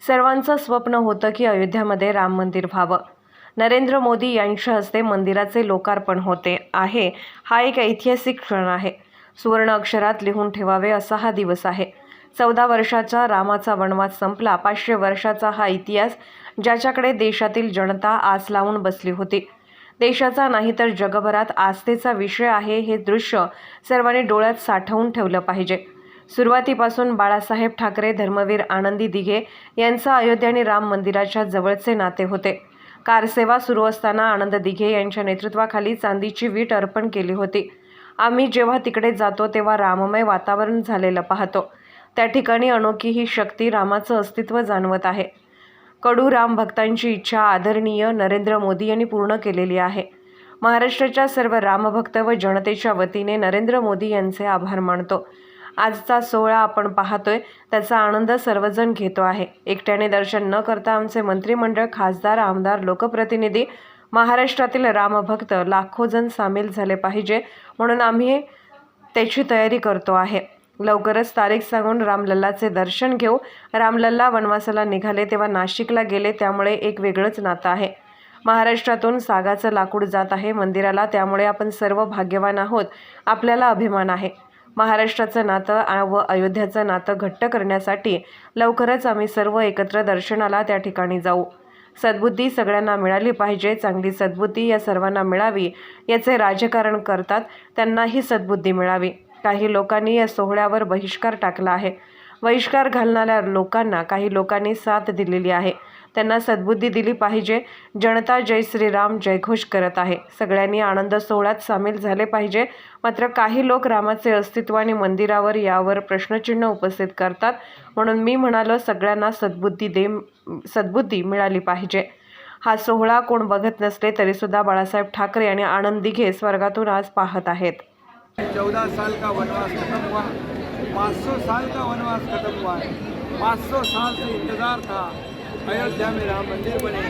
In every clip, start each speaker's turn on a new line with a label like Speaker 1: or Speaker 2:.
Speaker 1: सर्वांचं स्वप्न होतं की अयोध्यामध्ये राम मंदिर व्हावं. नरेंद्र मोदी यांच्या हस्ते मंदिराचे लोकार्पण होते आहे. हा एक ऐतिहासिक क्षण आहे. सुवर्ण अक्षरात लिहून ठेवावे असा हा दिवस आहे. 14 वर्षाचा रामाचा वनवास संपला. 500 वर्षाचा हा इतिहास ज्याच्याकडे देशातील जनता आस लावून बसली होती. देशाचा नाही तर जगभरात आस्थेचा विषय आहे. हे दृश्य सर्वांनी डोळ्यात साठवून ठेवलं पाहिजे. सुरुवातीपासून बाळासाहेब ठाकरे, धर्मवीर आनंदी दिघे यांचं अयोध्या आणि राम मंदिराच्या जवळचे नाते होते. कारसेवा सुरू असताना आनंद दिघे यांच्या नेतृत्वाखाली चांदीची वीट अर्पण केली होती. आम्ही जेव्हा तिकडे जातो तेव्हा राममय वातावरण झालेलं पाहतो. त्या ठिकाणी अनोखी ही शक्ती, रामाचं अस्तित्व जाणवत आहे. कडू राम भक्तांची इच्छा आदरणीय नरेंद्र मोदी यांनी पूर्ण केलेली आहे. महाराष्ट्राच्या सर्व रामभक्त व जनतेच्या वतीने नरेंद्र मोदी यांचे आभार मानतो. आजचा सोहळा आपण पाहतोय त्याचा आनंद सर्वजण घेतो आहे. एकट्याने दर्शन न करता आमचे मंत्रिमंडळ, खासदार, आमदार, लोकप्रतिनिधी, महाराष्ट्रातील रामभक्त लाखो जण सामील झाले पाहिजे म्हणून आम्ही त्याची तयारी करतो आहे. लवकरच तारीख सांगून रामलल्लाचे दर्शन घेऊ. रामलल्ला वनवासाला निघाले तेव्हा नाशिकला गेले, त्यामुळे एक वेगळंच नातं आहे. महाराष्ट्रातून सागाचं लाकूड जात आहे मंदिराला, त्यामुळे आपण सर्व भाग्यवान आहोत. आपल्याला अभिमान आहे. महाराष्ट्राचं नातं व अयोध्याचं नातं घट्ट करण्यासाठी लवकरच आम्ही सर्व एकत्र दर्शनाला त्या ठिकाणी जाऊ. सद्बुद्धी सगळ्यांना मिळाली पाहिजे. चांगली सद्बुद्धी या सर्वांना मिळावी याचे राजकारण करतात, त्यांनाही सद्बुद्धी मिळावी. काही लोकांनी या सोहळ्यावर बहिष्कार टाकला आहे. बहिष्कार घालणाऱ्या लोकांना काही लोकांनी साथ दिलेली आहे. त्यांना सद्बुद्धी दिली पाहिजे. जनता जय श्रीराम जयघोष करत आहे. सगळ्यांनी आनंद सोहळ्यात सामील झाले पाहिजे. मात्र काही लोक रामाचे अस्तित्व आणि मंदिरावर यावर प्रश्नचिन्ह उपस्थित करतात. म्हणून मी म्हणालो सगळ्यांना सद्बुद्धी मिळाली पाहिजे. हा सोहळा कोण बघत नसले तरीसुद्धा बाळासाहेब ठाकरे आणि आनंद दिघे स्वर्गातून आज पाहत आहेत.
Speaker 2: 14 साल का वनवास खत्म हुआ, 500 साल का वनवास खत्म हुआ है। 500 साल से इंतज़ार था अयोध्या में राम मंदिर बने।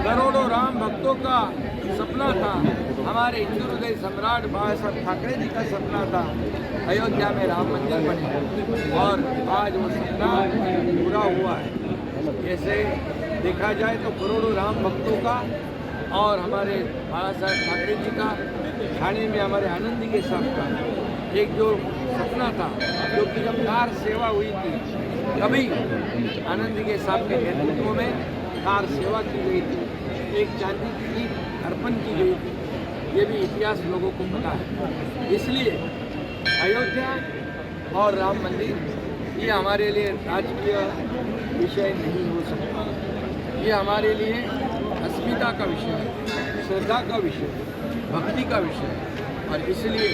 Speaker 2: करोड़ों राम भक्तों का सपना था, हमारे हिंदू हृदय सम्राट बाळासाहेब ठाकरे जी का सपना था अयोध्या में राम मंदिर बने, और आज वो सपना पूरा हुआ है। ऐसे देखा जाए तो करोड़ों राम भक्तों का और हमारे बाळासाहेब ठाकरे जी का, ठाणे में हमारे आनंदी के साथ का एक जो सपना था, जो कि जब कार सेवा हुई थी तभी आनंदी के साहब के नेतृत्व में कार सेवा की गई थी, एक चांदी की ईंट अर्पण की गई थी। ये भी इतिहास लोगों को पता है। इसलिए अयोध्या और राम मंदिर ये हमारे लिए राजकीय विषय नहीं हो सकता। ये हमारे लिए अस्मिता का विषय है, श्रद्धा का विषय है, भक्ति का विषय है। और इसलिए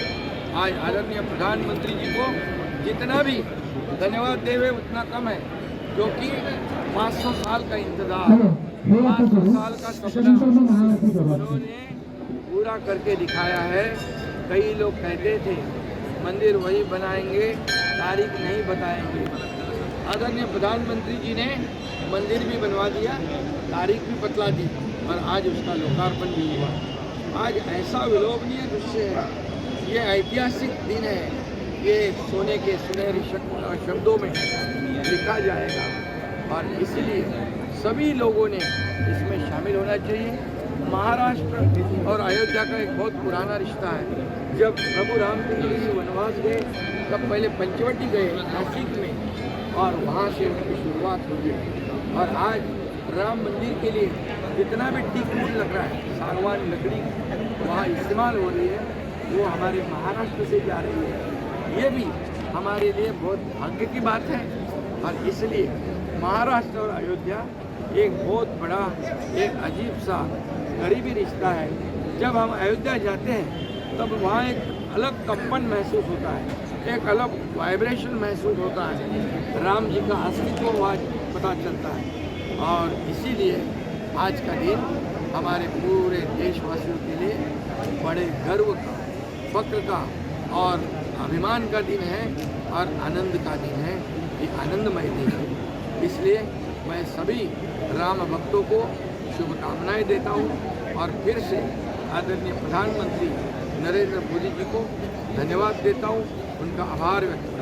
Speaker 2: आज आदरणीय प्रधानमंत्री जी को जितना भी धन्यवाद देवे उतना कम है, क्योंकि 500 साल का इंतजार, 500 साल का सपना उन्होंने पूरा करके दिखाया है। कई लोग कहते थे मंदिर वही बनाएंगे, तारीख नहीं बताएंगे। आदरणीय प्रधानमंत्री जी ने मंदिर भी बनवा दिया, तारीख भी बतला दी, और आज उसका लोकार्पण भी हुआ। आज ऐसा विलोभनीय दृश्य है, ये ऐतिहासिक दिन है, ये सोने के सुनहरे शब्दों में लिखा जाएगा। और इसलिए सभी लोगों ने इसमें शामिल होना चाहिए। महाराष्ट्र और अयोध्या का एक बहुत पुराना रिश्ता है। जब प्रभु रामचंद्र जी वनवास गए तब पहले पंचवटी गए नासिक में, और वहाँ से उनकी शुरुआत हुई। और आज राम मंदिर के लिए जितना भी टीक फूल लग रहा है, सागवान लकड़ी वहाँ इस्तेमाल हो रही है, वो हमारे महाराष्ट्र से जा रही है। ये भी हमारे लिए बहुत भाग्य की बात है। और इसलिए महाराष्ट्र और अयोध्या एक बहुत बड़ा, एक अजीब सा करीबी रिश्ता है। जब हम अयोध्या जाते हैं तब वहाँ एक अलग कंपन महसूस होता है, एक अलग वाइब्रेशन महसूस होता है। राम जी का अस्तित्व वहाँ पता चलता है। और इसीलिए आज का दिन हमारे पूरे देशवासियों के लिए बड़े गर्व का, फक्र का और अभिमान का दिन है, और आनंद का दिन है। ये आनंदमय दिन है। इसलिए मैं सभी राम भक्तों को शुभकामनाएं देता हूँ, और फिर से आदरणीय प्रधानमंत्री नरेंद्र मोदी जी को धन्यवाद देता हूँ, उनका आभार व्यक्त करता हूँ।